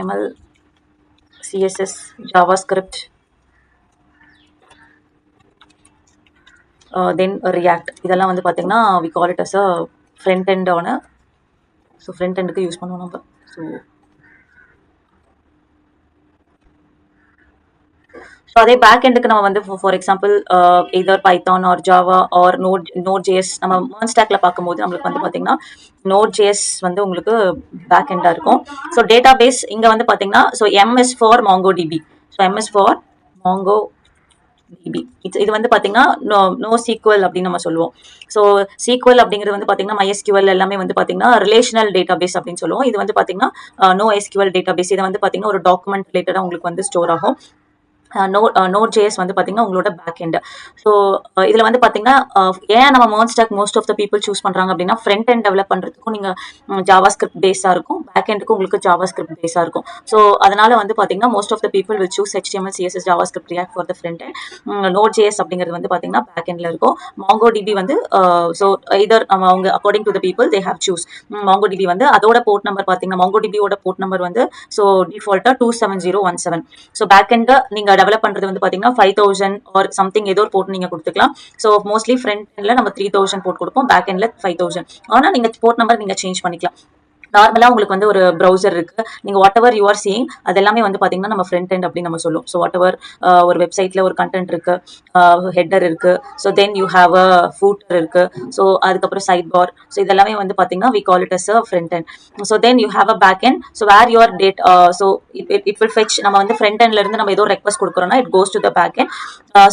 HTML, CSS, JavaScript, then React. இதெல்லாம் வந்து பார்த்தீங்கன்னா we call it as a front end on a so front end க்கு use பண்ணுவோம் நம்ம. ஸோ அதே பேக் எண்டுக்கு நம்ம வந்து for example either Python or Java or Node JS நம்ம மேர்ன் ஸ்டாக்ல பார்க்கும்போது நம்மளுக்கு வந்து பார்த்தீங்கன்னா நோட் ஜேஎஸ் வந்து உங்களுக்கு பேக் எண்டாக இருக்கும். ஸோ டேட்டா பேஸ் இங்கே வந்து பார்த்தீங்கன்னா so MS for mango DP. So MS for mango DP இது வந்து பார்த்தீங்கன்னா நோ சீக்வல் அப்படின்னு நம்ம சொல்லுவோம். ஸோ சீக்வல் அப்படிங்கிறது வந்து பார்த்தீங்கன்னா MySQL எல்லாமே வந்து பார்த்தீங்கன்னா ரிலேஷனல் டேட்டா பேஸ் அப்படின்னு சொல்லுவோம். இது வந்து பார்த்தீங்கன்னா நோ SQL டேட்டா பேஸ். இதை வந்து பார்த்தீங்கன்னா ஒரு டாக்குமெண்ட் ரிலேட்டடாக உங்களுக்கு வந்து ஸ்டோர் ஆகும். நோட் ஜேஎஸ் வந்து பார்த்தீங்கன்னா உங்களோட பேக் எண்ட். ஸோ இதில் வந்து பார்த்தீங்கன்னா ஏன் நம்ம MERN stack most of the people choose பண்ணுறாங்க அப்படின்னா ஃப்ரண்ட் எண்ட் டெவலப் பண்ணுறதுக்கும் நீங்கள் ஜாவா ஸ்கிரிப்ட் பேஸாக இருக்கும், பேக் எண்டுக்கும் உங்களுக்கு ஜாவா ஸ்கிரிப்ட் பேஸாக இருக்கும். ஸோ அதனால வந்து பார்த்தீங்கன்னா most of the people will choose HTML, CSS, JavaScript, React for the front end. Node JS அப்படிங்கிறது வந்து பார்த்தீங்கன்னா பேக் எண்டில் இருக்கும். மாங்கோ டிபி வந்து ஸோ இதர் அவங்க according to the people they have choose. Mango DP வந்து அதோட போர்ட் நம்பர் பார்த்தீங்கன்னா மாங்கோ டிபியோட போர்ட் நம்பர் வந்து ஸோ டிஃபால்ட்டாக 27017. ஸோ பேக் எண்ட் நீங்கள் டெவலப் பண்றது வந்து பாத்தீங்கன்னா 5000 ஆர் சம்திங் ஏதோ ஒரு போர்ட் நீங்க கொடுத்துக்கலாம். ஸோ மோஸ்ட்லி ஃப்ரண்ட் எண்ட்ல நம்ம 3000 போர்ட் கொடுப்போம், பேக் எண்ட்ல 5000. ஆனா நீங்க போர்ட் நம்பர் நீங்க சேஞ்ச் பண்ணிக்கலாம். நார்மலா உங்களுக்கு வந்து ஒரு ப்ரௌசர் இருக்கு, நீங்க what ever you are seeing அது எல்லாமே வந்து பாத்தீங்கன்னா நம்ம ஃப்ரண்ட் எண்ட் அப்படின்னு நம்ம சொல்லுவோம். ஸோ வாட் எவர் ஒரு வெப்சைட்ல ஒரு கண்டென்ட் இருக்கு, ஹெட்டர் இருக்கு, so then you have a footer இருக்கு, ஸோ அதுக்கப்புறம் சைட் பார், ஸோ இதெல்லாமே வந்து பாத்தீங்கன்னா we call it as a front end. So then you have a back end. So where your data so it will fetch. நம்ம வந்து front எண்ட்ல இருந்து நம்ம ஏதோ ரெக்வஸ்ட் கொடுக்குறோம்னா it goes to the back end.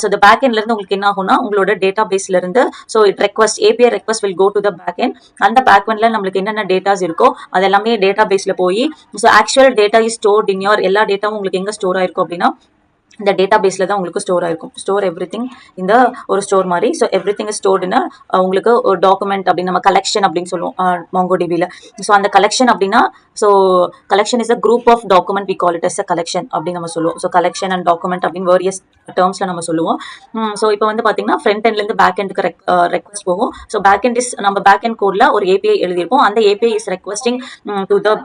So இந்த back எண்ட்ல இருந்து உங்களுக்கு என்ன ஆகும்னா உங்களோட டேட்டா பேஸ்ல இருந்து so it request API request will go to the back end. அந்த பேக் எண்ட்ல நம்மளுக்கு என்னென்ன டேட்டாஸ் இருக்கோ அது எல்லாமே டேட்டா பேஸ்ல போய் so actual data is stored in your எல்லா டேட்டாவும் உங்களுக்கு எங்க ஸ்டோர் ஆயிருக்கும் அப்படின்னா இந்த டேட்டா பேஸ்ல தான் உங்களுக்கு ஸ்டோர் ஆயிருக்கும். ஸ்டோர் எவ்ரி திங் இந்த ஒரு ஸ்டோர் மாதிரி. ஸோ எவ்ரி திங் இஸ் ஸ்டோர்டுன்னா உங்களுக்கு ஒரு டாக்குமெண்ட் அப்படின்னு நம்ம கலெக்ஷன் அப்படின்னு சொல்லுவோம் மாங்கோ டிபியில். ஸோ அந்த கலெக்ஷன் அப்படின்னா so collection is a group of document we call it as a collection அப்படின்னு நம்ம சொல்லுவோம். ஸோ கலெக்ஷன் அண்ட் டாக்குமெண்ட் அப்படின்னு வேரியஸ் டேர்ம்ஸ்ல நம்ம சொல்லுவோம். ஸோ இப்போ வந்து பார்த்தீங்கன்னா ஃப்ரண்ட் எண்ட்லேருந்து பேக் எண்டுக்கு ரெக்வஸ்ட் போகும். ஸோ பேக் எண்ட் இஸ் நம்ம பேக் எண்ட் கோட்ல ஒரு API எழுதியிருப்போம். அந்த API is requesting to the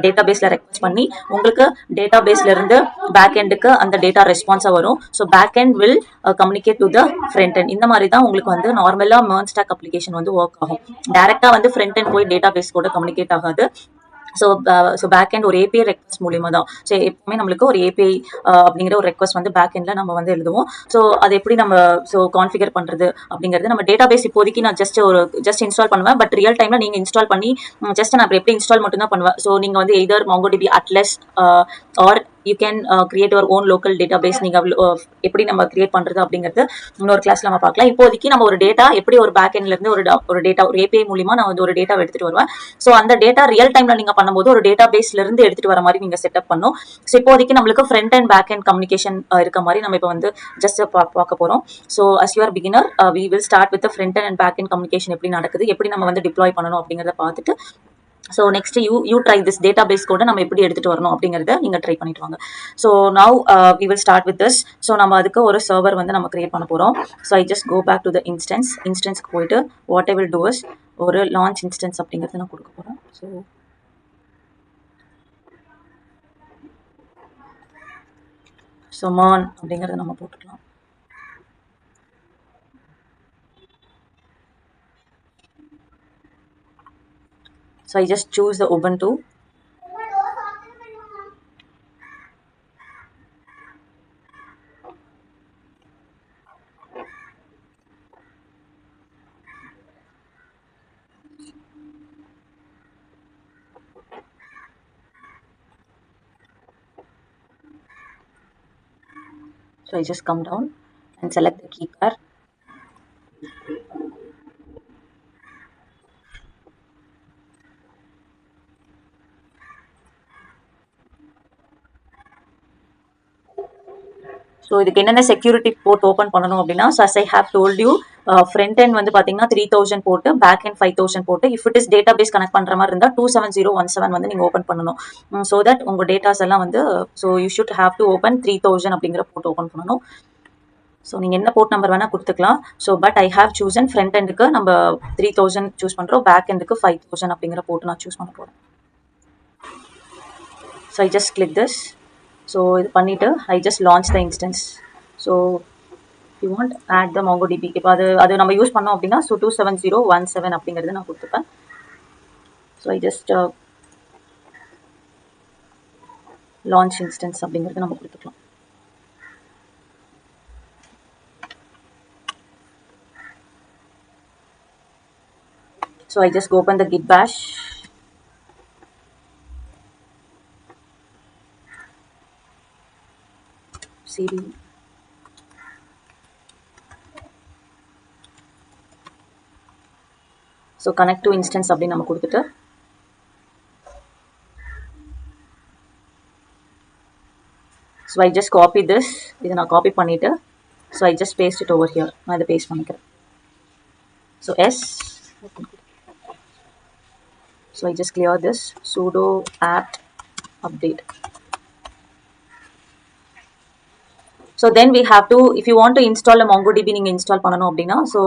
data பேஸ்ல ரெக்வஸ்ட் பண்ணி உங்களுக்கு டேட்டா பேஸ்ல இருந்து பேக் எண்டுக்கு அந்த டேட்டா ரெஸ்பான்ஸா வரும். So back end will communicate to the front end. இந்த மாதிரி தான் உங்களுக்கு வந்து நார்மலா மேர்ன் ஸ்டாக் அப்ளிகேஷன் வந்து ஒர்க் ஆகும். டைரக்டா வந்து ஃப்ரண்ட் எண்ட் போய் டேட்டா பேஸ் கூட கம்யூனிகேட் ஆகாது. ஸோ பேக் எண்ட் ஒரு API ரெக்வஸ்ட் மூலியமா தான். ஸோ எப்பவுமே நம்மளுக்கு ஒரு API அப்படிங்கிற ஒரு ரெக்வஸ்ட் வந்து பேக் எண்ட்ல நம்ம வந்து எழுதுவோம். ஸோ அது எப்படி நம்ம கான்ஃபிகர் பண்றது அப்படிங்கிறது நம்ம டேட்டா பேஸ் இப்போதைக்கு நான் ஜஸ்ட் இன்ஸ்டால் பண்ணுவேன். பட் ரியல் டைம்ல நீங்க இன்ஸ்டால் பண்ணி ஜஸ்ட் நான் எப்படி இன்ஸ்டால் மட்டும் தான் பண்ணுவேன். ஸோ நீங்க வந்து either MongoDB Atlas or you can create your own local database. நீங்க எப்படி நம்ம கிரியேட் பண்றது அப்படிங்கிறது இன்னொரு கிளாஸ்ல நம்ம பார்க்கலாம். இப்போதைக்கு நம்ம ஒரு டேட்டா எப்படி ஒரு பேக் எண்ட்ல இருந்து ஒரு டேட்டா ஒரு API மூலியமா நான் வந்து ஒரு டேட்டா எடுத்துட்டு வருவேன். ஸோ அந்த டேட்டா ரியல் டைம்ல நீங்க பண்ணும்போது ஒரு டேட்டா பேஸ்ல இருந்து எடுத்துட்டு வர மாதிரி நீங்க செட்டப் பண்ணும். ஸோ இப்போதைக்கு நம்மளுக்கு front and back end communication இருக்க மாதிரி நம்ம இப்போ வந்து ஜஸ்ட் பார்க்க போறோம். So as you are beginner we will start with front and back end communication எப்படி நடக்குது, எப்படி நம்ம வந்து டிப்ளாய் பண்ணணும் அப்படிங்கிறத பார்த்துட்டு so next you try this database கூட நம்ம எப்படி எடுத்துட்டு வரணும் அப்படிங்கிறத நீங்க ட்ரை பண்ணிட்டு வாங்க. So now we will start with this. So நம்ம அதுக்கு ஒரு சர்வர் வந்து நம்ம கிரியேட் பண்ண போறோம். So I just go back to the இன்ஸ்டன்ஸ்க்கு போயிட்டு what I will do is ஒரு லான்ச் இன்ஸ்டன்ஸ் அப்படிங்கிறது நான் கொடுக்க போறேன். ஸோ மான் அப்படிங்கிறத நம்ம போட்டுக்கலாம். So I just choose the Ubuntu. So I just come down and select the keypad. So இதுக்கு என்னென்ன செக்யூரிட்டி போர்ட் ஓப்பன் பண்ணணும் அப்படின்னா as I have told you front end வந்து பார்த்தீங்கன்னா 3000 போட்டு பேக் எண்ட் 5000 போட்டு if it is database connect பண்ணுற மாதிரி இருந்தால் 27017 வந்து நீங்கள் ஓப்பன் பண்ணணும். ஸோ தட் உங்கள் டேட்டாஸ் எல்லாம் வந்து so you should have to open 3000 அப்படிங்கிற போர்ட் ஓப்பன் பண்ணணும். ஸோ நீங்கள் என்ன போர்ட் நம்பர் வேணால் கொடுத்துக்கலாம். So but I have chosen front எண்டுக்கு நம்ம 3000 சூஸ் பண்ணுறோம், பேக் எண்டுக்கு 5000 அப்படிங்கிற போர்ட் நான் சூஸ் பண்ண போகிறேன். So I just click this. So இது பண்ணிவிட்டு I just launch the instance. So you want add the MongoDB. இப்போ அது நம்ம யூஸ் பண்ணோம் அப்படின்னா ஸோ 27017 அப்படிங்கிறது நான் கொடுத்துப்பேன். So I just launch instance அப்படிங்கிறது நம்ம கொடுத்துக்கலாம். So I just open the git bash. cd so connect to instance அப்படி நம்ம கொடுத்துட்டு so I just copy this. இதை நான் காப்பி பண்ணிட்டு so I just paste it over here. நான் இதை பேஸ்ட் பண்ணிக்கிறேன். so s so I just clear this sudo apt update. So then we have to, if you want to install a MongoDB நீங்க install பண்ணனும் அப்படினா so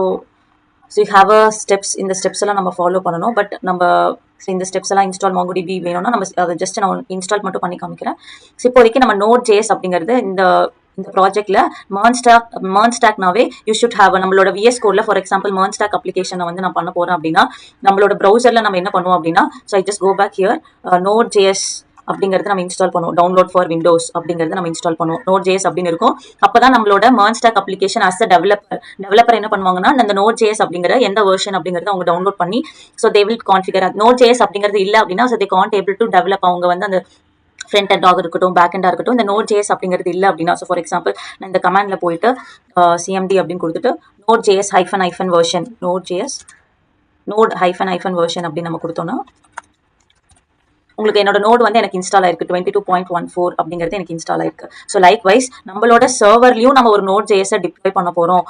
you have a steps. இந்த steps எல்லாம் நம்ம follow பண்ணனும். But நம்ம இந்த steps எல்லாம் install MongoDB வேணும்னா நம்ம அதை ஜஸ்ட் நான் install மட்டும் பண்ணி காமிக்கிறேன். இப்போதைக்கு நம்ம Node.js அப்படிங்கிறது இந்த ப்ராஜெக்ட்ல MERN stackனாவே you should have நம்மளோட VS கோட்ல ஃபார் எக்ஸாம்பிள் MERN stack அப்ளிகேஷனை வந்து நான் பண்ண போறேன் அப்படின்னா நம்மளோட ப்ரௌசர்ல நம்ம என்ன பண்ணுவோம் அப்படின்னா so I just go back here Node.js அப்படிங்கிறது நம்ம இன்ஸ்டால் பண்ணுவோம். டவுன்லோட் ஃபார் விண்டோஸ் அப்படிங்கிறது நம்ம இன்ஸ்டால் பண்ணுவோம். Node.js அப்படின்னு இருக்கும். அப்பதான் நம்மளோட MERN stack application as a developer என்ன பண்ணுவாங்கன்னா அந்த Node.js அப்படிங்கிற எந்த வெர்ஷன் அப்படிங்கறத அவங்க டவுன்லோட் பண்ணி so they will configure. Node.js அப்படிங்கிறது இல்ல அப்படின்னா so they can't able to develop. அவங்க வந்து அந்த ஃப்ரண்ட் எண்ட் இருக்கட்டும் பேக் எண்டா இருக்கட்டும் இந்த Node.js அப்படிங்கிறது இல்லை அப்படின்னா ஸோ ஃபார் எக்ஸாம்பிள் நான் இந்த கமாண்ட்ல போயிட்டு cmd அப்படின்னு கொடுத்துட்டு Node.js -hyphen version Node.js Node -version அப்படின்னு நம்ம கொடுத்தோம்னா உங்களுக்கு என்னோட நோட் வந்து எனக்கு இன்ஸ்டால் ஆயிருக்கு 22.14 அப்படிங்கிறது எனக்கு இன்ஸ்டால் ஆயிருக்கு. ஸோ லைக் வைஸ் நம்மளோட சர்வர்லையும் நம்ம ஒரு Node.js டிப்ளாய் பண்ண போறோம்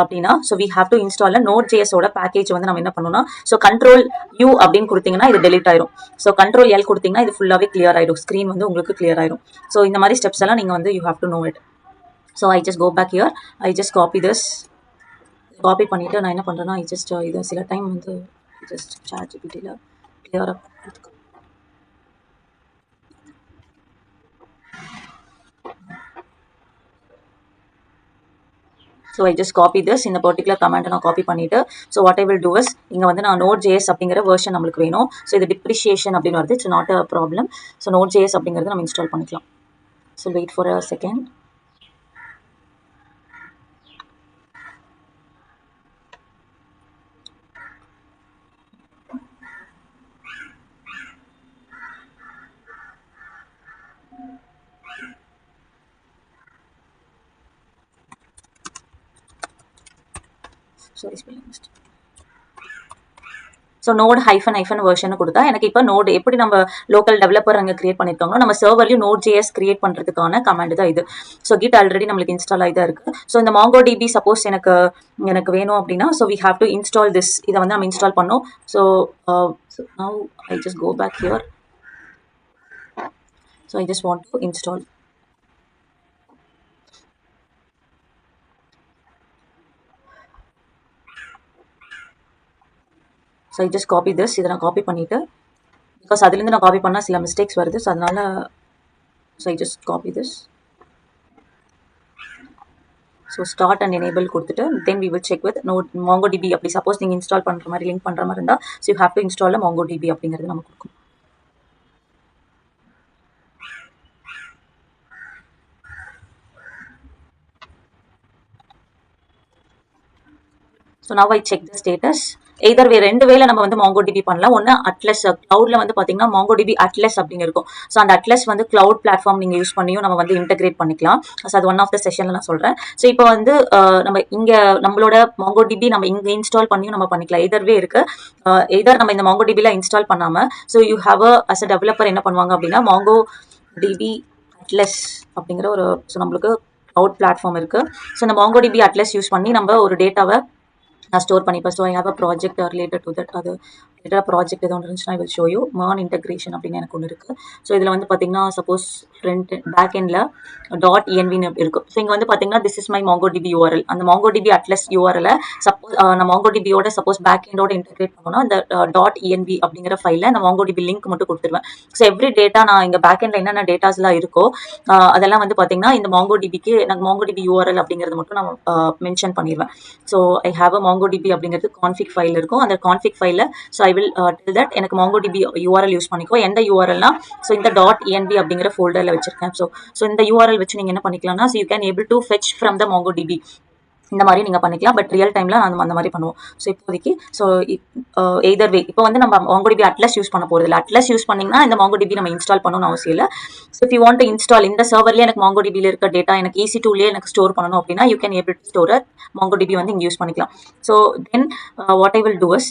அப்படின்னா so we have to install Node.js ஓட பேக்கேஜ் வந்து நம்ம என்ன பண்ணணும்னா ஸோ Ctrl U அப்படின்னு கொடுத்தீங்கன்னா இது டெலிட் ஆயிரும். ஸோ Ctrl L கொடுத்தீங்கன்னா இது ஃபுல்லாவே கிளியர் ஆயிடும். ஸ்க்ரீன் வந்து உங்களுக்கு கிளியர் ஆயிரும். ஸோ இந்த மாதிரி ஸ்டெப்ஸ் எல்லாம் நீங்க வந்து you have to know it. So I just go back here. I just copy this. Copy பண்ணிட்டு நான் என்ன பண்றேன்னா ஐ ஜஸ்ட் இது சில டைம் வந்து ஜஸ்ட் ChatGPT-ல clear up. So I just copy this in the particular command நான் copy பண்ணிட்டு so what I will do is இங்க வந்து நான் Node.js அப்படிங்கிற version நம்மளுக்கு வேணும். so இது depreciation அப்படின்னு வருது. it's not a problem. so Node.js அப்படிங்கிறது நம்ம இன்ஸ்டால் பண்ணிக்கலாம். so wait for a second. sorry spelling mistake. So Node -hyphen version கொடுத்தா எனக்கு இப்போ நோட் எப்படி நம்ம லோக்கல் டெவலப்பர் அங்கே கிரியேட் பண்ணியிருக்காங்களோ நம்ம சர்வர்லையும் Node.js கிரியேட் பண்ணுறதுக்கான கமாண்ட் தான் இது. ஸோ கிட் ஆல்ரெடி நம்மளுக்கு இன்ஸ்டால் ஆகி தான் இருக்கு. ஸோ இந்த MongoDB சப்போஸ் எனக்கு வேணும் அப்படின்னா so we have to install this. இதை வந்து நம்ம இன்ஸ்டால் பண்ணோம். So now I just go back here. So I just want to install. So I just copy this. இதை நான் காப்பி பண்ணிவிட்டு பிகாஸ் அதுலேருந்து நான் காப்பி பண்ணால் சில மிஸ்டேக்ஸ் வருது. ஸோ அதனால so I just copy this. So start and enable கொடுத்துட்டு then we will check with MongoDB. அப்படி சப்போஸ் நீங்கள் இன்ஸ்டால் பண்ணுற மாதிரி லிங்க் பண்ணுற மாதிரி இருந்தால் so you have to install MongoDB அப்படிங்கிறது நம்ம கொடுக்கும். So now I check the status. Either ரெண்டு வேல நம்ம வந்து MongoDB பண்ணலாம். ஒன்று அட்லஸ் கிளவுட்ல வந்து பார்த்தீங்கன்னா MongoDB அட்லஸ் அப்படின்னு இருக்கும். ஸோ அந்த அட்லஸ் வந்து கிளவுட் பிளாட்ஃபார்ம் நீங்கள் யூஸ் பண்ணியும் நம்ம வந்து இன்டெகிரேட் பண்ணிக்கலாம். ஸோ அது ஒன் ஆஃப் த செஷன்ல நான் சொல்கிறேன். ஸோ இப்போ வந்து நம்ம இங்கே நம்மளோட MongoDB நம்ம இங்கே இன்ஸ்டால் பண்ணியும் நம்ம பண்ணிக்கலாம். எய்தர்வே இருக்கு. எய்தர் நம்ம இந்த MongoDB-ல இன்ஸ்டால் பண்ணாமல் so you have as a developer என்ன பண்ணுவாங்க அப்படின்னா MongoDB அட்லஸ் அப்படிங்கிற ஒரு ஸோ நம்மளுக்கு கிளவுட் பிளாட்ஃபார்ம் இருக்கு. ஸோ இந்த MongoDB அட்லஸ் யூஸ் பண்ணி நம்ம ஒரு டேட்டாவை நான் ஸ்டோர் பண்ணிப்பேன். So I have a project related to that. அது ரிலேட்டட் ப்ராஜெக்ட் எது ஒன்று இருந்துச்சுன்னா I will show you MERN integration அப்படின்னு எனக்கு ஒன்று இருக்குது. ஸோ இதில் வந்து பார்த்தீங்கன்னா சப்போஸ் ஃப்ரண்ட் பேக் எண்டில் .envன்னு இருக்கும். ஸோ இங்கே வந்து பார்த்தீங்கன்னா this is my MongoDB URL. அந்த MongoDB அட்லஸ் URL சப்போஸ் நான் MongoDBயோட சப்போஸ் பேக் எண்டோட இன்டெகிரேட் பண்ணோம்னா அந்த .env அப்படிங்கிற ஃபைலில் நான் MongoDB லிங்க் மட்டும் கொடுத்துருவேன். ஸோ எவ்ரி டேட்டா நான் இங்கே பேக் எண்டில் என்னென்ன டேட்டாஸ்லாம் இருக்கோ அதெல்லாம் வந்து பார்த்தீங்கன்னா இந்த MongoDBக்கு எனக்கு MongoDB URL அப்படிங்கிறது மட்டும் நான் மென்ஷன் பண்ணிடுவேன். So I have a MongoDB அப்படிங்கிறது கான்ஃபிக் ஃபைல் இருக்கும். அந்த கான்ஃபிக் ஃபைலில் so I will tell that எனக்கு MongoDB URL யூஸ் பண்ணிக்கோ. எந்த URLனா ஸோ இந்த .env அப்படிங்கிற ஃபோல்டரில் வச்சிருக்கேன். ஸோ இந்த URL வச்சு நீங்கள் என்ன பண்ணிக்கலாம்னா so you can able to fetch from the MongoDB. இந்த மாதிரி நீங்கள் பண்ணிக்கலாம். பட் ரியல் டைமில் நான் அந்த மாதிரி பண்ணுவோம். ஸோ இப்போதைக்கு ஸோ எய்தர் வே இப்போ வந்து நம்ம MongoDB அட்லஸ் யூஸ் பண்ண போகிறது இல்லை. அட்லஸ் யூஸ் பண்ணிங்கன்னா இந்த MongoDB நம்ம இன்ஸ்டால் பண்ணணும்னு அவசியம் இல்லை. So if you want to install இந்த சர்வர்லேயே எனக்கு MongoDBயில் இருக்க டேட்டா எனக்கு EC2லேயே எனக்கு ஸ்டோர் பண்ணணும் அப்படின்னா you can able to store MongoDB வந்து இங்கே யூஸ் பண்ணிக்கலாம். So then what I will do is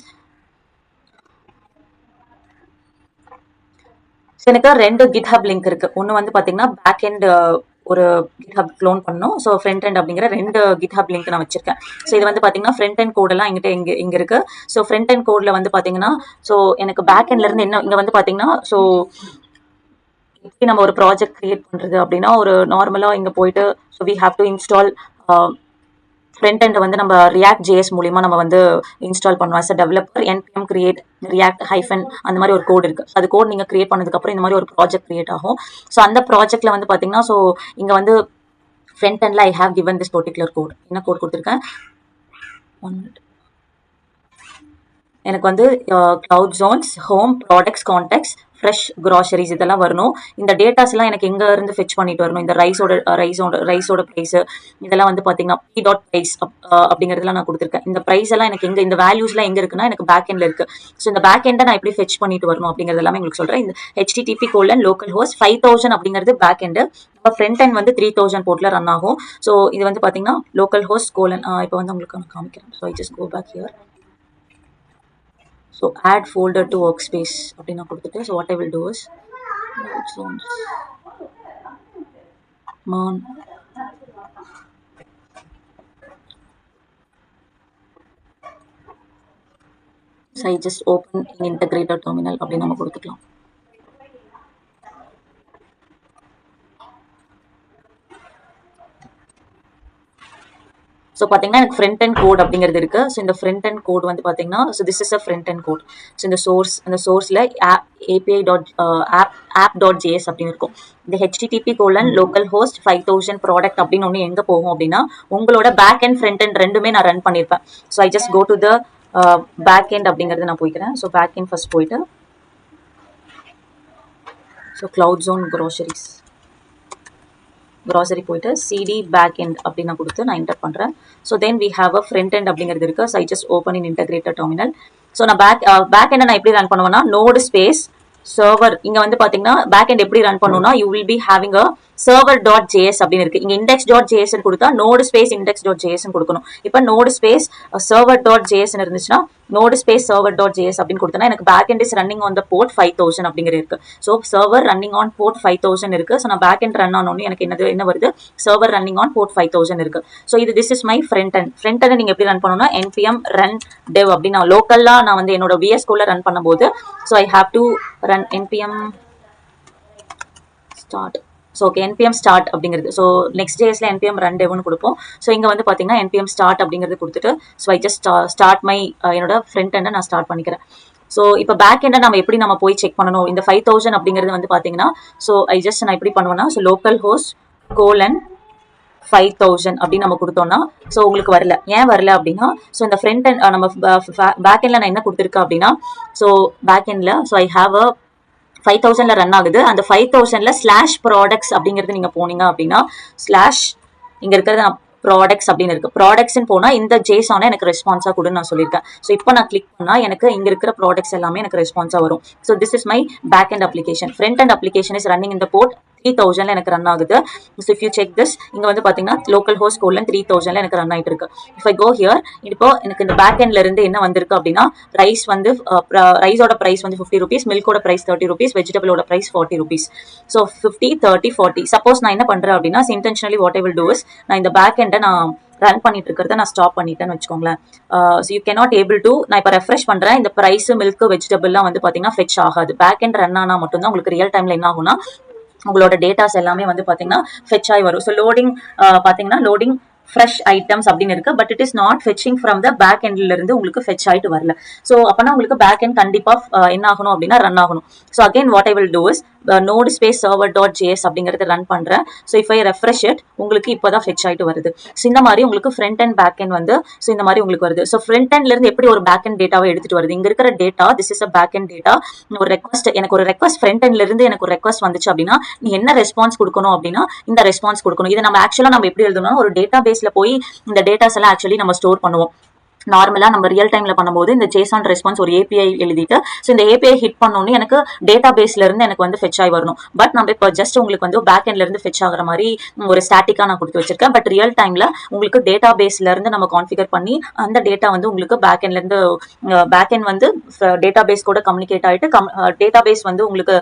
எனக்கு 2 GitHub லிங்க் இருக்கு. ஒன்று வந்து பார்த்தீங்கன்னா பேக் எண்ட் ஒரு GitHub க்ளோன் பண்ணணும். ஸோ ஃப்ரண்ட் எண்ட் அப்படிங்கிற 2 GitHub லிங்க் நான் வச்சிருக்கேன். ஸோ இது வந்து பார்த்தீங்கன்னா ஃப்ரண்ட் எண்ட் கோடெல்லாம் எங்கிட்ட இங்கே இருக்கு. ஸோ ஃப்ரண்ட் எண்ட் கோடில் வந்து பார்த்தீங்கன்னா ஸோ எனக்கு பேக் எண்ட்லேருந்து என்ன இங்கே வந்து பார்த்தீங்கன்னா ஸோ எப்படி நம்ம ஒரு ப்ராஜெக்ட் கிரியேட் பண்ணுறது அப்படின்னா ஒரு நார்மலாக இங்கே போயிட்டு so we have to install front end வந்து நம்ம React.js மூலிமா நம்ம வந்து இன்ஸ்டால் பண்ணுவோம். as a developer npm create react hyphen அந்த மாதிரி ஒரு கோட் இருக்குது. அது கோட் நீங்கள் கிரியேட் பண்ணதுக்கப்புறம் இந்த மாதிரி ஒரு ப்ராஜெக்ட் கிரியேட் ஆகும். ஸோ அந்த ப்ராஜெக்டில் வந்து பார்த்தீங்கன்னா ஸோ இங்கே வந்து ஃப்ரண்ட் எண்டில் I have given this particular code. என்ன கோட் கொடுத்துருக்கேன் எனக்கு வந்து cloud zones home products contacts fresh groceries இதெல்லாம் வரணும். இந்த டேட்டாஸ்லாம் எனக்கு எங்கே இருந்து ஃபெச் பண்ணிட்டு வரணும். இந்த ரைஸோட ப்ரைஸு இதெல்லாம் வந்து பார்த்தீங்கன்னா p.price அப்படிங்கிறதுலாம் நான் கொடுத்துருக்கேன். இந்த ப்ரைஸ் எல்லாம் எனக்கு எங்கே இந்த வேல்யூஸ்லாம் எங்கே இருக்குன்னா எனக்கு பேக் எண்டில் இருக்குது. ஸோ இந்த பேக் எண்டை நான் எப்படி ஃபெச் பண்ணிட்டு வரணும் அப்படிங்கிறது எல்லாமே உங்களுக்கு சொல்கிறேன். இந்த http:/localhost 5000 அப்படிங்கிறது பேக் எண்டு. இப்போ ஃப்ரண்ட் எண்ட் வந்து 3000 போர்ட்டில் ரன் ஆகும். ஸோ இது வந்து பார்த்தீங்கன்னா localhost : இப்போ வந்து உங்களுக்கு நான் காமிக்கிறேன். So I just go back here. So add folder to workspace அப்படினா கொடுத்துட்டு so what I will do is man so I just open in integrator terminal அப்படி நம்ம கொடுத்துக்கலாம். ஸோ பார்த்தீங்கன்னா எனக்கு ஃப்ரண்ட் எண்ட் கோட் அப்படிங்கிறது இருக்கு. ஸோ இந்த ஃப்ரண்ட் எண்ட் கோட் வந்து பார்த்தீங்கன்னா so this is a front end code. ஸோ இந்த சோர்ஸில் app.js அப்படின்னு இருக்கும். இந்த http:/localhost 5000 ப்ராடக்ட் அப்படின்னு ஒன்று எங்கே போகும் அப்படின்னா உங்களோட பேக் அண்ட் ஃப்ரண்ட் எண்ட் ரெண்டுமே நான் ரன் பண்ணியிருப்பேன். So I just go to the back end அப்படிங்கிறது நான் போய்க்கிறேன். ஸோ பேக் எண்ட் ஃபர்ஸ்ட் போயிட்டு ஸோ க்ளவுட் ஜோன் க்ராசரி போயிட்டு cd பேக் எண்ட் அப்படின்னு நான் கொடுத்து நான் என்டர் பண்ணுறேன். So then we have a front end அப்படிங்கிறது இருக்குது. So I just open in integrated terminal. So நான் பேக் எண்டை நான் எப்படி ரன் பண்ணுவேன்னா நோடு ஸ்பேஸ் சர்வர் இங்கே வந்து பார்த்தீங்கன்னா பேக் எண்ட் எப்படி ரன் பண்ணணும்னா you will be having a server.js அப்படின்னு இருக்கு. இங்கே index.js கொடுத்தா நோடு ஸ்பேஸ் index.js கொடுக்கணும். இப்போ நோடு ஸ்பேஸ் server.js இருந்துச்சுன்னா நோடு ஸ்பேஸ் server.js அப்படின்னு கொடுத்தனா எனக்கு back end is running on the port 5000 அப்படிங்கிறது இருக்கு. So server running on port 5000 இருக்கு. ஸோ நான் பேக் எண்ட் ரன் ஆனோன்னு எனக்கு என்ன வருது சர்வர் ரன்னிங் ஆன் போர்ட் 5000 இருக்கு. ஸோ இது this is my front end. Front end நீங்கள் எப்படி ரன் பண்ணணும்னா npm run dev அப்படின்னு நான் லோக்கலாக நான் வந்து என்னோட VS Code ரன் பண்ணும்போது so I have to run npm start. So okay npm start அப்படிங்கிறது ஸோ நெக்ஸ்ட் டேஸில் npm ரன் டெவ்னு கொடுப்போம். ஸோ இங்கே வந்து பார்த்தீங்கன்னா npm ஸ்டார்ட் அப்படிங்கிறது கொடுத்துட்டு so I just start my என்னோட ஃப்ரண்ட் எண்டை நான் ஸ்டார்ட் பண்ணிக்கிறேன். ஸோ இப்போ பேக் எண்டை நம்ம எப்படி நம்ம போய் செக் பண்ணணும் இந்த 5000 அப்படிங்கிறது வந்து பார்த்தீங்கன்னா ஸோ ஐ ஜஸ்ட் நான் எப்படி பண்ணுவேன்னா ஸோ localhost : 5000 அப்படின்னு நம்ம கொடுத்தோம்னா ஸோ உங்களுக்கு வரல. ஏன் வரல அப்படின்னா ஸோ இந்த ஃப்ரண்ட் எண்ட் நம்ம பேக் எண்டில் நான் என்ன கொடுத்துருக்கேன் அப்படின்னா ஸோ பேக் எண்டில் so I have a 5000 run ஆகுது. அந்த 5000 /products அப்படிங்கிறது நீங்க போனீங்க அப்படின்னா ஸ்லாஷ் இங்க இருக்கிறது நான் ப்ராடக்ட்ஸ் அப்படின்னு இருக்கு. ப்ராடக்ட்ஸ்ன்னு போனா இந்த ஜேசான எனக்கு ரெஸ்பான்ஸா கொடுன்னு நான் சொல்லியிருக்கேன். ஸோ இப்போ நான் கிளிக் பண்ணா எனக்கு இங்க இருக்கிற ப்ராடக்ட்ஸ் எல்லாமே எனக்கு ரெஸ்பான்ஸா வரும். So this is my back end application. Front end application is running இந்த போர்ட் 3000 எனக்கு ரன் ஆகுது. So if you check this இங்க வந்து பாத்தீங்கன்னா localhost : 3000 எனக்கு ரன் ஆயிட்டு இருக்கு. இஃப் ஐ கோ ஹியர் இப்போ எனக்கு இந்த பேக் எண்ட்ல இருந்து என்ன வந்திருக்கு அப்படின்னா ரைஸ் வந்து ரைஸோட பிரைஸ் வந்து 50 rupees, மில்கோட பிரைஸ் 30 rupees, வெஜிடபிளோட பிரைஸ் 40 rupees. ஸோ 50, 30, 40. சப்போஸ் நான் என்ன பண்றேன் அப்படின்னா intentionally what I will do is நான் இந்த பேக் எண்டை நான் ரன் பண்ணிட்டு இருக்கிறத நான் ஸ்டாப் பண்ணிட்டேன்னு வச்சுக்கோங்களேன். So you cannot able to நான் இப்போ ரெஃப்ரெஷ் பண்றேன் இந்த பிரைஸ் மில்க் வெஜிடபிள்லாம் வந்து பாத்தீங்கன்னா ஃபெச் ஆகாது. பேக் எண்ட் ரன் ஆனா மட்டும்தான் உங்களுக்கு ரியல் டைம்ல என்ன ஆகும்னா உங்களோட டேட்டாஸ் எல்லாமே வந்து பாத்தீங்கன்னா ஃபெச் ஆகி வரும். ஸோ லோடிங் பாத்தீங்கன்னா லோடிங் ஃப்ரெஷ் ஐட்டம்ஸ் அப்படின்னு இருக்கு. But it is not fetching from the back எண்ட்ல இருந்து உங்களுக்கு ஃபெச் ஆயிட்டு வரல. ஸோ அப்பனா உங்களுக்கு பேக் எண்ட் கண்டிப்பா என்ன ஆகணும் அப்படின்னா ரன் ஆகணும். So again what I will do is node space server dot JS அப்படிங்கறது ரன் பண்றேன். So if I refresh it உங்களுக்கு இப்போதான் ஃபெச் ஆயிட்டு வருது. ஸோ இந்த மாதிரி உங்களுக்கு ஃப்ரண்ட் அண்ட் பேக் எண்ட் வந்து ஸோ இந்த மாதிரி உங்களுக்கு வருது. ஸோ ஃப்ரண்ட் எண்ட்ல இருந்து எப்படி ஒரு பேக் எண்ட் டேட்டாவை எடுத்துட்டு வருது, இங்க இருக்கிற data this is a back end data. ஒரு ரெக்வஸ்ட் எனக்கு ஒரு ரெக்வஸ்ட் ஃப்ரண்ட் எண்ட்ல இருந்து எனக்கு ஒரு ரெக்வஸ்ட் வந்துச்சு அப்படின்னா நீ என்ன ரெஸ்பான்ஸ் கொடுக்கணும் அப்படின்னா இந்த ரெஸ்பான்ஸ் கொடுக்கணும். இதை நம்ம ஆக்சுவலா நம்ம எப்படி எழுதணும், ஒரு டேட்டா பேஸ்ல போய் இந்த டேட்டாஸ் எல்லாம் ஆக்சுவலி நம்ம ஸ்டோர் பண்ணுவோம். நார்மலா நம்ம ரியல் டைம்ல பண்ணும்போது இந்த ஜேசான் ரெஸ்பான்ஸ் ஒரு ஏபிஐ எழுதிட்டு ஸோ இந்த ஏபிஐ ஹிட் பண்ணோன்னு எனக்கு டேட்டா பேஸ்ல இருந்து எனக்கு வந்து ஃபெச் ஆகி வரணும். பட் நம்ம இப்போ ஜஸ்ட் உங்களுக்கு வந்து பேக் எண்ட்ல இருந்து ஃபெச் ஆகிற மாதிரி ஒரு ஸ்டாட்டிக்கா நான் கொடுத்து வச்சிருக்கேன். பட் ரியல் டைம்ல உங்களுக்கு டேட்டா பேஸ்ல இருந்து நம்ம கான்ஃபிகர் பண்ணி அந்த டேட்டா வந்து உங்களுக்கு பேக் எண்ட்ல இருந்து பேக் எண்ட் வந்து டேட்டா பேஸ் கூட கம்யூனிகேட் ஆயிட்டு டேட்டா பேஸ் வந்து உங்களுக்கு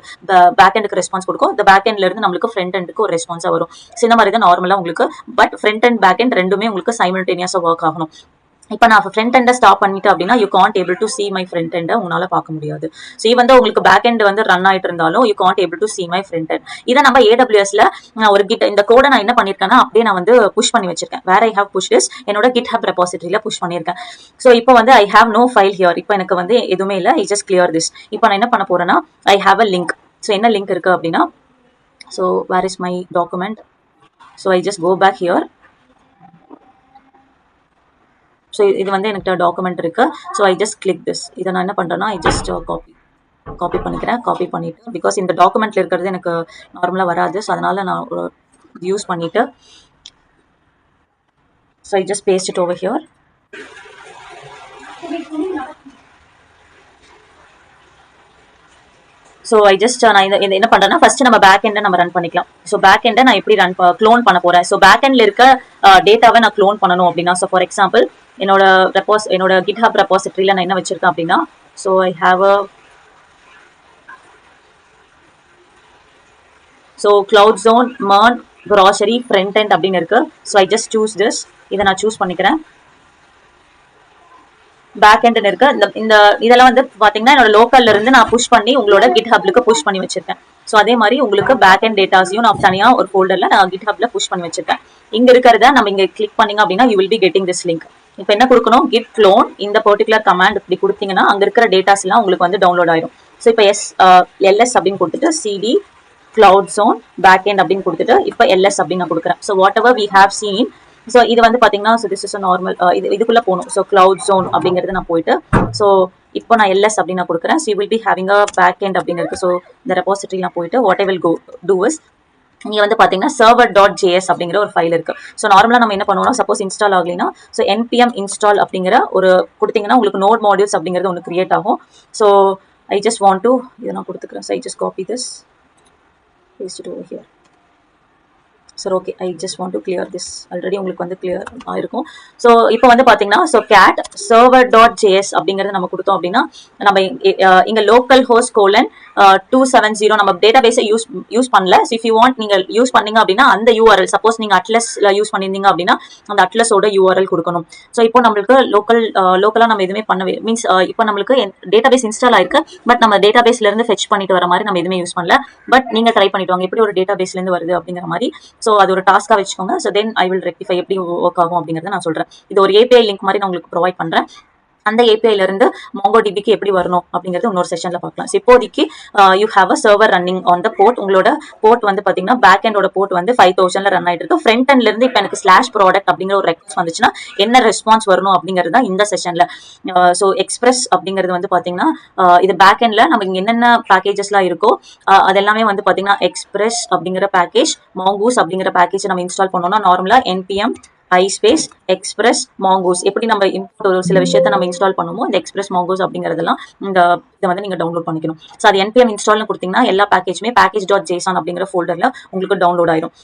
பேக் எண்டுக்கு ரெஸ்பான்ஸ் கொடுக்கும். இந்த பேக் எண்ட்ல இருந்து நம்மளுக்கு ஃப்ரண்ட் எண்டுக்கு ஒரு ரெஸ்பான்ஸா வரும். ஸோ இந்த மாதிரி தான் நார்மலா உங்களுக்கு. But front and back end ரெண்டுமே உங்களுக்கு சைமல்டேனியஸா ஒர்க் ஆகணும். இப்போ நான் ஃப்ரண்ட் எண்டை ஸ்டாப் பண்ணிட்டு அப்படின்னா you can't able to see my front எண்டை உங்களால பார்க்க முடியாது. ஸோ வந்து உங்களுக்கு பேக் எண்ட் வந்து ரன் ஆயிட்டு இருந்தாலும் you can't able to see my front end. இதை நம்ம ஏடபிள்யூஎஸ்ல ஒரு கிட் இந்த கோடை நான் என்ன பண்ணிருக்கேன்னா அப்படியே நான் வந்து புஷ் பண்ணி வச்சிருக்கேன். வேற ஐ ஹவ் புஷ் திஸ் என்னோட கிட் ஹப் ரெபாசிட்டரியில புஷ் பண்ணியிருக்கேன். ஸோ இப்போ வந்து I have no file here. இப்போ எனக்கு வந்து எதுவுமே இல்லை. I just clear this. இப்போ நான் என்ன பண்ண போறேன்னா I have a link. So என்ன லிங்க் இருக்கு அப்படின்னா so where is my document. So I just go back here. So இது வந்து எனக்கு டாக்குமெண்ட் இருக்கு. So I just click this. இதை நான் என்ன பண்றேன்னா ஐ ஜஸ்ட் காப்பி பண்ணிக்கிறேன். காப்பி பண்ணிட்டு பிகாஸ் இந்த டாக்குமெண்ட்ல இருக்கிறது எனக்கு நார்மலா வராது. ஸோ அதனால நான் யூஸ் பண்ணிட்டு so I just paste it over here. So I just நான் இது என்ன பண்றேன்னா ஃபர்ஸ்ட் நம்ம பேக் எண்டை நம்ம ரன் பண்ணிக்கலாம். ஸோ பேக் எண்டை நான் எப்படி க்ளோன் பண்ண போறேன். ஸோ பேக் எண்ட்ல இருக்க டேட்டாவை நான் க்ளோன் பண்ணணும் அப்படின்னா ஸோ ஃபார் எக்ஸாம்பிள் என்னோட கிட்ஹப் ரெபாசிட்டரியில நான் என்ன வச்சிருக்கேன் அப்படின்னா so I have a so cloud zone MERN grocery front end அப்படின்னு இருக்கு. So I just choose this. இதை நான் சூஸ் பண்ணிக்கிறேன். பேக் எண்ட் இருக்கு. இந்த இதெல்லாம் வந்து பாத்தீங்கன்னா என்னோட லோக்கல்ல இருந்து நான் புஷ் பண்ணி உங்களோட கிட் ஹப்லுக்கு புஷ் பண்ணி வச்சிருக்கேன். ஸோ அதே மாதிரி உங்களுக்கு பேக் எண்ட் டேட்டாஸையும் நான் தனியா ஒரு ஃபோல்டர்ல நான் கிட் ஹப்ல புஷ் பண்ணி வச்சிருக்கேன். இங்க இருக்கிறத நம்ம இங்க கிளிக் பண்ணீங்க அப்படின்னா you will be getting this link. இப்போ என்ன கொடுக்கணும், கிட் க்ளோன் இந்த பர்டிகுலர் கமாண்ட் இப்படி கொடுத்தீங்கன்னா அங்க இருக்கிற டேட்டாஸ் எல்லாம் உங்களுக்கு வந்து டவுன்லோட் ஆயிரும். ஸோ இப்போ எல்எஸ் அப்படின்னு கொடுத்துட்டு CD cloud zone back end அப்படின்னு கொடுத்துட்டு இப்போ எல்எஸ் அப்படின்னு நான் கொடுக்குறேன். So whatever we have seen. So இது வந்து பாத்தீங்கன்னா ஸோ திஸ் இஸ் நார்மல் இதுக்குள்ள போகணும். ஸோ கிளவுட் ஜோன் அப்படிங்கிறது நான் போயிட்டு ஸோ இப்போ நான் எல்எஸ் அப்படின்னு நான் கொடுக்குறேன். So you will be having a back end அப்படின்னு இருக்கு. ஸோ இந்த ரெபாசிட்டரி நான் போயிட்டு what I will do is நீங்க வந்து பாத்தீங்கன்னா சர்வர் டாட் ஜேஎஸ் அப்படிங்கிற ஒரு ஃபைல் இருக்கு. ஸோ நார்மலா நம்ம என்ன பண்ணுவோம்னா சப்போஸ் இன்ஸ்டால் ஆகலைன்னா ஸோ என்பிஎம் இன்ஸ்டால் அப்படிங்கிற ஒரு கொடுத்தீங்கன்னா உங்களுக்கு நோட் மாடியூல்ஸ் அப்படிங்கிறது ஒன்று கிரியேட் ஆகும். So I just want to இதை நான் கொடுத்துக்கிறேன். So I just copy this paste it over here. Sir okay I just want to clear this. Already உங்களுக்கு வந்து கிளியர் ஆயிருக்கும். ஸோ இப்போ வந்து பார்த்தீங்கன்னா so cat server dot JS அப்படிங்கிறது நம்ம கொடுத்தோம் அப்படின்னா நம்ம இங்கே லோக்கல் ஹோஸ்ட் கோலன் 270 நம்ம டேட்டா பேஸை யூஸ் பண்ணல. ஸோ இஃப் யூ வாண்ட் நீங்கள் யூஸ் பண்ணீங்க அப்படின்னா அந்த யூஆர்எல் சப்போஸ் நீங்கள் அட்லஸ்ல யூஸ் பண்ணியிருந்தீங்க அப்படின்னா அந்த அட்லஸோட யூஆர்எல் கொடுக்கணும். ஸோ இப்போ நம்மளுக்கு லோக்கலாக நம்ம எதுவுமே பண்ணவே மீன்ஸ் இப்போ நம்மளுக்கு டேட்டா பேஸ் இன்ஸ்டால் ஆயிருக்கு. பட் நம்ம டேட்டா பேஸ்ல இருந்து ஃபெச் பண்ணிட்டு வர மாதிரி நம்ம எதுவுமே யூஸ் பண்ணல. பட் நீங்க ட்ரை பண்ணிட்டு வாங்க எப்படி ஒரு டேட்டா பேஸ்ல இருந்து வருது அப்படிங்கிற மாதிரி. ஸோ அது ஒரு டாஸ்கா வச்சுக்கோங்க. So then I will rectify எப்படி ஒர்க் ஆகும் அப்படிங்கிறத நான் சொல்றேன். இது ஒரு ஏபிஐ லிங்க் மாதிரி நான் உங்களுக்கு ப்ரொவைட் பண்றேன். அந்த ஏபிஐல இருந்து MongoDBக்கு எப்படி வரணும் அப்படிங்கிறது இன்னொரு செஷன்ல பார்க்கலாம். இப்போதைக்கு you have a server running on the port. உங்களோட போர்ட் வந்து பாத்தீங்கன்னா பேக் எண்டோட போர்ட் வந்து 5000ல ரன் ஆயிட்டு இருக்கு. ஃப்ரண்ட் எண்ட்ல இருந்து இப்போ எனக்கு ஸ்லாஷ் ப்ராடக்ட் அப்படிங்கிற ஒரு ரெக்வஸ்ட் வந்துச்சுன்னா என்ன ரெஸ்பான்ஸ் வரணும் அப்படிங்கிறது தான் இந்த செஷன்ல. ஸோ எக்ஸ்பிரஸ் அப்படிங்கிறது வந்து பாத்தீங்கன்னா இது பேக் எண்ட்ல நம்ம இங்க என்னென்ன பேக்கேஜஸ்லாம் இருக்கோ அது எல்லாமே வந்து பாத்தீங்கன்னா எக்ஸ்பிரஸ் அப்படிங்கிற பேக்கேஜ் மாங்கூஸ் அப்படிங்கிற பேக்கேஜ் நம்ம இன்ஸ்டால் பண்ணோம்னா நார்மலா npm iSpace எக்ஸ்பிரஸ் மாங்கூஸ் எப்படி நம்ம ஒரு சில விஷயத்த நம்ம இன்ஸ்டால் பண்ணுமோ இந்த எக்ஸ்பிரஸ் மாங்கூஸ் அப்படிங்கிறதெல்லாம் இதை வந்து நீங்க டவுன்லோட் பண்ணிக்கணும். ஸோ அது npm இன்ஸ்டால்னு கொடுத்தீங்கன்னா எல்லா பேக்கேஜுமே package.json அப்படிங்கிற ஃபோல்டர்ல உங்களுக்கு டவுன்லோட் ஆயிரும்.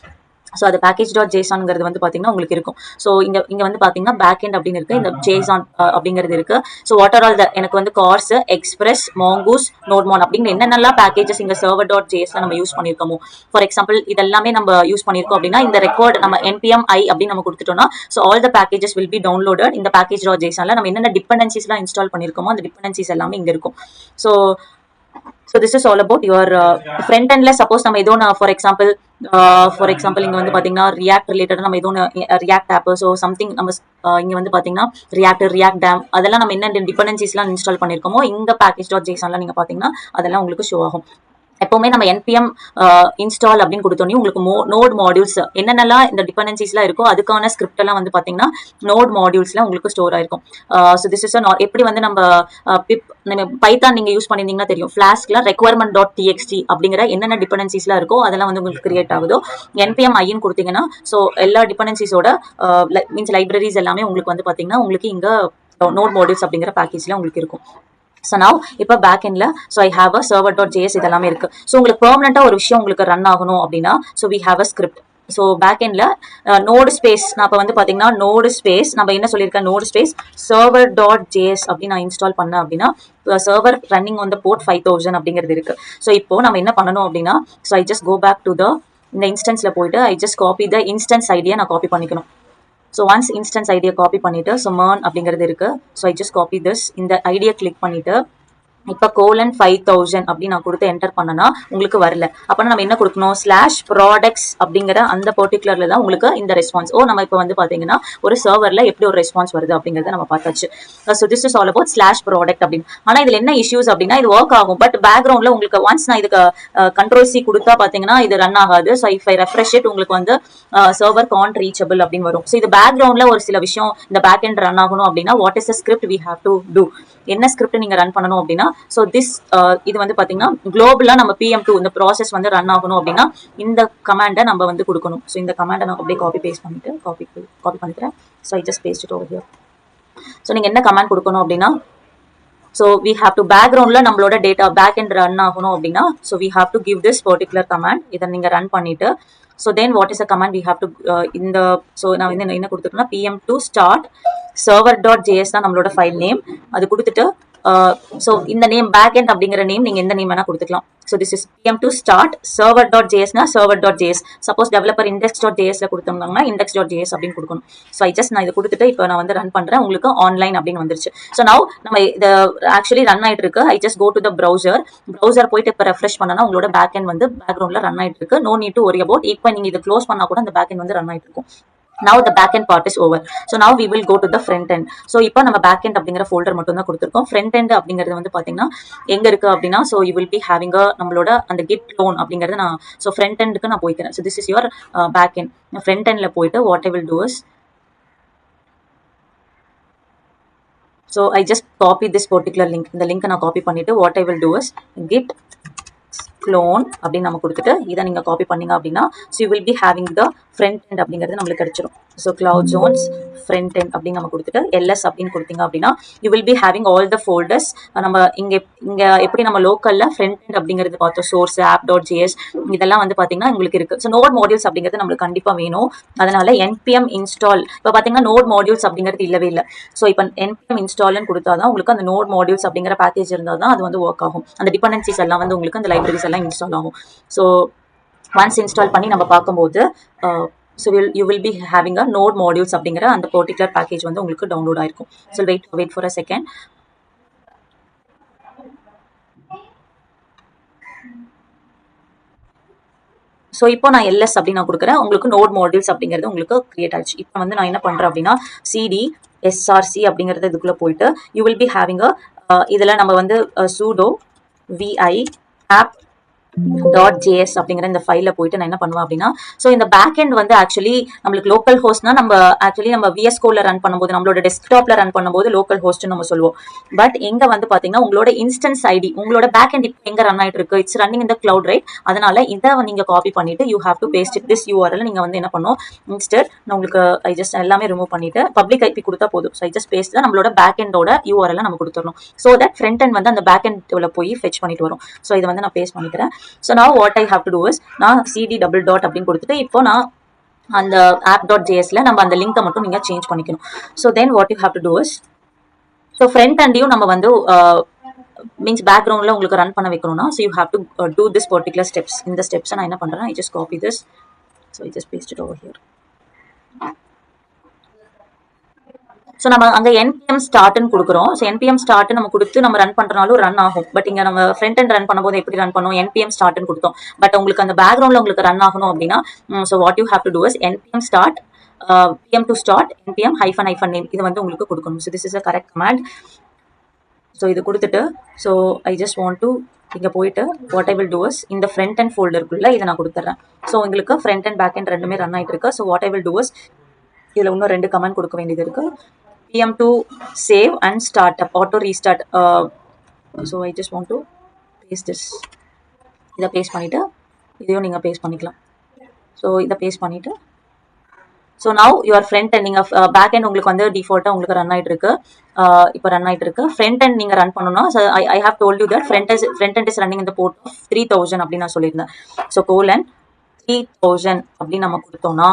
ஸோ அது package.jsonங்கிறது வந்து பாத்தீங்கன்னா உங்களுக்கு இருக்கும். ஸோ இங்க வந்து பாத்தீங்கன்னா பேக் எண்ட் அப்படின்னு இருக்கு. இந்த JSON அப்படிங்கிறது இருக்கு. ஸோ வாட் ஆர் ஆல் எனக்கு வந்து கார்ஸ் எக்ஸ்பிரஸ் மாங்கூஸ் நோட்மான் அப்படிங்கிற என்னென்னலாம் பேக்கேஜஸ் இங்க சர்வர் டாட் ஜேஎஸ்ல நம்ம யூஸ் பண்ணிருக்கோமோ ஃபார் எக்ஸாம்பிள் இதெல்லாமே நம்ம யூஸ் பண்ணிருக்கோம் அப்படின்னா இந்த ரெக்கார்ட் நம்ம npm i அப்படின்னு நம்ம கொடுத்துட்டோம்னா so all the packages will be downloaded இந்த package.jsonல நம்ம என்னென்ன டிபெண்டன்சிஸ்லாம் இன்ஸ்டால் பண்ணிருக்கோமோ அந்த டிபெண்டன்சிஸ் எல்லாமே இங்க இருக்கும். So so this is all about your front எண்ட்ல சப்போஸ் நம்ம ஏதோ ஃபார் எக்ஸாம்பிள் இங்க வந்து பாத்தீங்கன்னா ரியாக்ட் ரிலேட்டட் நம்ம ஏதோ ரியாக்ட் ஆப் ஸோ சம்திங் நம்ம இங்க வந்து பாத்தீங்கன்னா ரியாக்ட் டேம் அதெல்லாம் நம்ம என்ன டிபெண்டன்சிஸ்லாம் இன்ஸ்டால் பண்ணிருக்கோமோ இந்த பேக்கேஜ் டாட் ஜேசன்ல நீங்க பாத்தீங்கன்னா அதெல்லாம் உங்களுக்கு ஷோ ஆகும். எப்பவுமே நம்ம npm இன்ஸ்டால் அப்படின்னு கொடுத்தோன்னே உங்களுக்கு நோட் மாடியூல்ஸ் என்னென்னலாம் இந்த டிபெண்டன்சிஸ்லாம் இருக்கோ அதுக்கான ஸ்கிரிப்ட் எல்லாம் வந்து பாத்தீங்கன்னா நோட் மாடியூல்ஸ்ல உங்களுக்கு ஸ்டோர் ஆயிருக்கும். ஸோ திஸ் இஸ் எப்படி வந்து நம்ம பைத்தான் நீங்க யூஸ் பண்ணிருந்தீங்கன்னா தெரியும் ஃபிளாஸ்க்ல ரெக்வயர்மெண்ட் டாட் டிஎக்ஸ்டி அப்படிங்கிற என்னென்ன டிபெண்டன்சிஸ்லாம் இருக்கோ அதெல்லாம் வந்து உங்களுக்கு கிரியேட் ஆகுதோ npm ஐன்னு கொடுத்தீங்கன்னா ஸோ எல்லா டிபெண்டன்சிஸோட மீன்ஸ் லைப்ரரிஸ் எல்லாமே உங்களுக்கு வந்து பாத்தீங்கன்னா உங்களுக்கு இங்க நோட் மாடியூல்ஸ் அப்படிங்கிற பேக்கேஜ்ல உங்களுக்கு இருக்கும். ஸோ நான் இப்போ பேக் எண்ட்ல so I have a server dot JS இதெல்லாமே இருக்கு. ஸோ உங்களுக்கு பெர்மனண்டா ஒரு விஷயம் உங்களுக்கு ரன் ஆகணும் அப்படின்னா so we have a script. So back எண்ட்ல நோடு ஸ்பேஸ் நான் இப்போ வந்து பாத்தீங்கன்னா நோடு ஸ்பேஸ் நம்ம என்ன சொல்லியிருக்கேன் node space server dot JS அப்படின்னு நான் இன்ஸ்டால் பண்ணேன் அப்படின்னா சர்வர் ரன்னிங் வந்து போர்ட் 5000 அப்படிங்கிறது இருக்கு. ஸோ இப்போ நம்ம என்ன பண்ணணும் அப்படின்னா so I just go back to இந்த இன்ஸ்டன்ஸ்ல போயிட்டு I just copy the instance idea நான் காப்பி பண்ணிக்கணும். So once instance idea copy பண்ணிட்டு ஸோ மர்ன் அப்படிங்கிறது இருக்கு. So I just copy this இந்த ஐடியா கிளிக் பண்ணிட்டு இப்போ :5000 அப்படின்னு நான் கொடுத்து என்டர் பண்ணனா உங்களுக்கு வரல. அப்போ நம்ம என்ன கொடுக்கணும் /products அப்படிங்கிற அந்த பர்டிகுலர்ல தான் உங்களுக்கு இந்த ரெஸ்பான்ஸ். நம்ம இப்போ வந்து பாத்தீங்கன்னா ஒரு சர்வர்ல எப்படி ஒரு ரெஸ்பான்ஸ் வருது அப்படிங்கறத நம்ம பார்த்தாச்சு. So this is all about /product அப்படின்னு. ஆனா இதுல என்ன இஷ்யூஸ் அப்படின்னா இது ஒர்க் ஆகும் பட் பேக்ரவுண்ட்ல உங்களுக்கு ஒன்ஸ் நான் இதுக்கு Ctrl+C கொடுத்தா பாத்தீங்கன்னா இது ரன் ஆகாது. So if I refresh it உங்களுக்கு வந்து சர்வர் கான்ட் ரீச்சபிள் அப்படின்னு வரும். ஸோ இது பேக்ரவுண்ட்ல ஒரு சில விஷயம் இந்த பேக் எண்ட் ரன் ஆகணும் அப்படின்னா what is the script we have to do என்ன ஸ்கிரிப்ட் நீங்க ரன் பண்ணணும் அப்படின்னா ஸோ திஸ் இது வந்து பாத்தீங்கன்னா குளோபலா நம்ம PM2 இந்த ப்ராசஸ் வந்து ரன் ஆகணும் அப்படின்னா இந்த கமாண்டை நம்ம வந்து கொடுக்கணும். ஸோ இந்த கமாண்டை நான் அப்படியே காப்பி பேஸ்ட் பண்ணிட்டு காப்பி பண்ணிக்கிறேன். So I just paste it over here. So நீங்க என்ன கமாண்ட் கொடுக்கணும் அப்படின்னா ஸோ வி ஹாவ் டு பேக்ரவுண்ட்ல நம்மளோட டேட்டா பேக் எண்ட் ரன் ஆகணும் அப்படின்னா so we have to give this particular command இதை நீங்க ரன் பண்ணிட்டு so then what is a command we have to இந்த ஸோ நான் வந்து என்ன கொடுத்துருக்கேன்னா PM2 start server.js தான் நம்மளோட ஃபைல் நேம் அது கொடுத்துட்டு ஸோ இந்த நேம் பேக் எண்ட் அப்படிங்கிற நேம் நீங்க எந்த நேம் வேணா கொடுத்துக்கலாம். So this is PM2 start server.jsனா server.js சப்போஸ் டெவலப்பர் index.jsல கொடுத்தாங்கன்னா index.js அப்படின்னு கொடுக்கணும். ஸோ ஐ ஜஸ்ட் நான் இதை கொடுத்துட்டு இப்போ நான் வந்து ரன் பண்றேன் உங்களுக்கு ஆன்லைன் அப்படின்னு வந்துருச்சு. ஸோ நவ் நம்ம இது ஆக்சுவலி ரன் ஆயிட்டு இருக்கு. I just go to the browser போயிட்டு இப்போ ரெஃப்ரெஷ் பண்ணனா உங்களோட பேக் எண்ட் வந்து பேக்ரவுண்ட்ல ரன் ஆயிட்டு இருக்கு. No need to worry about இப்போ நீங்க இதை க்ளோஸ் பண்ணா கூட அந்த பேக் எண்ட் வந்து ரன் ஆயிட்டு இருக்கும். Now the backend part is over. So now we will go to the front end. So இப்போ நம்ம backend அப்படிங்கிற folder மட்டும் தான் கொடுத்திருக்கோம். front end அப்படிங்கிறது வந்து பாத்தீங்கன்னா எங்க இருக்கு அப்படின்னா so you will be having a நம்மளோட அந்த git clone அப்படிங்கறது நான் so front end க்கு நான் போய்க்கிறேன். So this is your backend. front end ல போயிட்டு what I will do is so I just copy this particular link. இந்த லிங்க் நான் காப்பி பண்ணிட்டு what I will do is git clone அப்படின்னு நம்ம கொடுத்துட்டு இதை நீங்க காப்பி பண்ணீங்க அப்படின்னா so you will be having the front end அப்படிங்கிறது நம்மளுக்கு கிடைச்சிரும். so cloud zones front end அப்படின்னு நம்ம கொடுத்துட்டு ls அப்படின்னு கொடுத்தீங்க அப்படின்னா you will be having all the folders. நம்ம இங்க எப்படி நம்ம லோக்கல்ல front end அப்படிங்கிறது பார்த்தோம் source app.js இதெல்லாம் வந்து பாத்தீங்கன்னா உங்களுக்கு இருக்கு. so node modules அப்படிங்கிறது நம்மளுக்கு கண்டிப்பா வேணும். அதனால npm install இப்போ பாத்தீங்கன்னா node modules அப்படிங்கிறது இல்லவே இல்லை. so இப்போ npm install கொடுத்தாதான் உங்களுக்கு அந்த node modules அப்படிங்கிற பேக்கேஜ் இருந்தாதான் அது வந்து ஒர்க் ஆகும். அந்த டிபெண்டன்சிஸ் எல்லாம் வந்து உங்களுக்கு அந்த லைப்ரரிஸ் எல்லாம் இன்ஸ்டால் ஆகும். ஸோ ஒன்ஸ் இன்ஸ்டால் பண்ணி நம்ம பார்க்கும்போது so you will be having a node modules அப்படிங்கிற அந்த பர்டிகுலர் பேக்கேஜ் வந்து உங்களுக்கு டவுன்லோட் ஆயிருக்கும். so wait for a second. So இப்போ நான் ls அப்படி நான் கொடுக்குறேன் உங்களுக்கு நோட் மாடியூல்ஸ் அப்படிங்கிறது உங்களுக்கு கிரியேட் ஆயிடுச்சு. இப்போ வந்து நான் என்ன பண்றேன் அப்படின்னா cd src அப்படிங்கிறது இதுக்குள்ள போயிட்டு you will be having a இதுல நம்ம வந்து sudo vi app.js அப்படிங்கிற இந்த ஃபைல்ல போயிட்டு நான் என்ன பண்ணுவேன் அப்படின்னா ஸோ இந்த பேக் எண்ட் வந்து ஆக்சுவலி நம்மளுக்கு லோக்கல் ஹோஸ்ட்னா நம்ம VS Codeல ரன் பண்ணும்போது நம்மளோட டெஸ்க்டாப்ல ரன் பண்ணும்போது லோக்கல் ஹோஸ்ட் நம்ம சொல்லுவோம். பட் எங்க வந்து பாத்தீங்கன்னா உங்களோட இன்ஸ்டன்ஸ் ஐடி உங்களோட பேக் எண்ட் எங்க ரன் ஆயிட்டு இருக்கு இட்ஸ் ரன்னிங் இந்த கிளவுட் ரைட். அதனால இதை நீங்க காப்பி பண்ணிட்டு you have to paste this URL நீங்க வந்து என்ன பண்ணும் இன்ஸ்டட் நான் உங்களுக்கு ஐ ஜஸ்ட் எல்லாமே ரிமூவ் பண்ணிட்டு பப்ளிக் IP கொடுத்தா போதும். ஸோ ஐ ஜஸ்ட் பேஸ்ட் தான் நம்மளோட பேக் எண்டோட URL நம்ம கொடுத்துடணும். ஸோ தட் ஃப்ரண்ட் எண்ட் வந்து அந்த பேக் எண்ட் போய் ஃபெச் பண்ணிட்டு வரும். ஸோ இதை வந்து நான் பேஸ்ட் பண்ணிக்கிறேன். So now what I have to do is நான் cd double dot அப்படின்னு கொடுத்துட்டு இப்போ நான் அந்த app.jsல நம்ம அந்த லிங்கை மட்டும் நீங்க சேஞ்ச் பண்ணிக்கணும். so then what you have to do is so front endயும் நம்ம வந்து means backgroundல உங்களுக்கு ரன் பண்ண வைக்கணும்னா so you have to do this particular steps. இந்த steps நான் என்ன பண்றேன் I just copy this so I just paste it over here. So நம்ம அங்கே என்பிஎம் ஸ்டார்ட்னு கொடுக்குறோம். ஸோ என்பிஎம் ஸ்டார்ட் நம்ம கொடுத்து நம்ம ரன் பண்ணுறனாலும் ரன் ஆகும். பட் இங்கே நம்ம ஃப்ரண்ட் அண்ட் ரன் பண்ணும்போது எப்படி ரன் பண்ணுவோம், என்பிஎம் ஸ்டார்ட்னு கொடுத்தோம். பட் உங்களுக்கு அந்த பேக்ரவுண்டில் உங்களுக்கு ரன் ஆகணும் அப்படின்னா, so what you have to do is npm start pm to start npm hyphen name இது வந்து உங்களுக்கு கொடுக்கணும். So this is a correct command. So இது கொடுத்துட்டு so I just want to இங்கே போயிட்டு what I will do is இந்த front and ஃபோல்டருக்குள்ள இதை நான் கொடுத்துட்றேன். ஸோ உங்களுக்கு ஃப்ரண்ட் அண்ட் பேக் அண்ட் ரெண்டுமே ரன் ஆகிட்டு இருக்கு. So what I will do is இதில் இன்னும் 2 கமெண்ட் கொடுக்க வேண்டியது இருக்கு. pm to save and start up auto restart. So I just want to paste this. இதை பேஸ்ட் பண்ணிவிட்டு இதையும் நீங்கள் பேஸ்ட் பண்ணிக்கலாம். ஸோ இதை பேஸ்ட் பண்ணிவிட்டு so now your front and நீங்கள் பேக் அண்ட் உங்களுக்கு வந்து டிஃபால்ட்டாக உங்களுக்கு ரன் ஆகிட்டு இருக்கு. இப்போ ரன் ஆகிட்டு இருக்கு. ஃப்ரண்ட் அண்ட் நீங்கள் ரன் பண்ணணும்னா I have told you that front and is running இந்த போர்ட் 3000 அப்படின்னு நான் சொல்லியிருந்தேன். ஸோ கோலன் 3000 அப்படின்னு நம்ம கொடுத்தோம்னா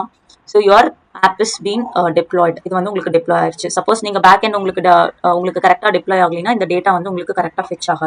so your app is been deployed. இது வந்து உங்களுக்கு டிப்ளாய் ஆயிடுச்சு. சப்போஸ் நீங்கள் பேக் அண்ட் உங்களுக்கு கரெக்டாக டிப்ளாய் ஆகலைன்னா இந்த டேட்டா வந்து உங்களுக்கு கரெக்டாக ஃபெச் ஆகாது.